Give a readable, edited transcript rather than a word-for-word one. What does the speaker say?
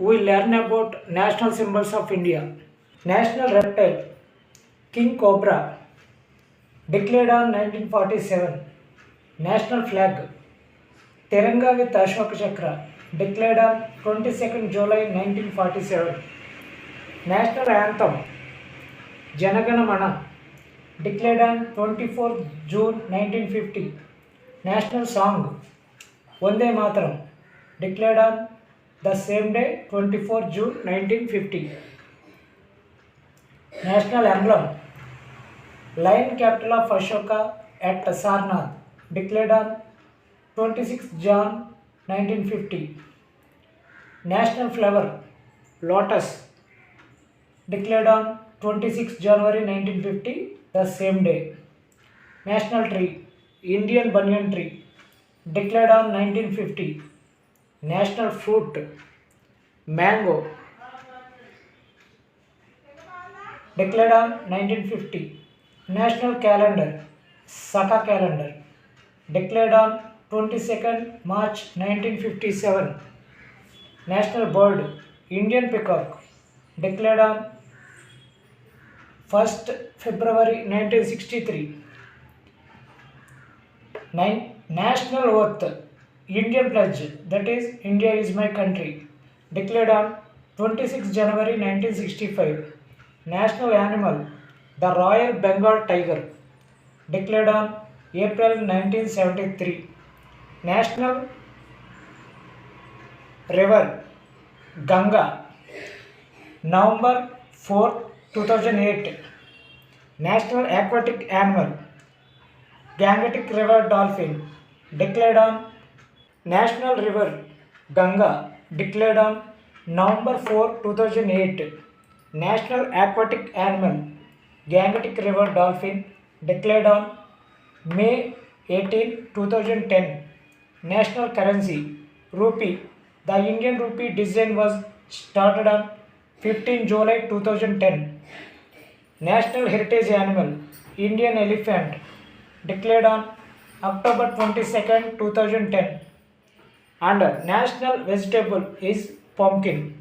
we learn about national symbols of India. National reptile King Cobra declared on 1947. National flag Tiranga with Ashoka Chakra declared on 22nd July 1947. National anthem Janagana Mana declared on 24th June 1950. National song Vande Mataram declared on the same day 24 June 1950. National emblem Lion capital of Ashoka at Sarnath declared on 26 June 1950. National flower Lotus declared on 26 January 1950, the same day. National tree Indian banyan tree declared on 1950. National fruit mango declared on 1950. National calendar Saka calendar declared on 22nd March 1957. National bird Indian peacock declared on 1st February 1963. National oath Indian pledge, that is India is my country, declared on 26 January 1965. National animal the Royal Bengal tiger declared on April 1973. National river Ganga November 4, 2008. National aquatic animal Gangetic River dolphin declared on National river Ganga declared on November 4, 2008. National aquatic animal Gangetic River dolphin declared on May 18, 2010. National currency Rupee. The Indian rupee design was started on 15 July 2010. National heritage animal Indian elephant declared on October 22nd, 2010. And national vegetable is pumpkin.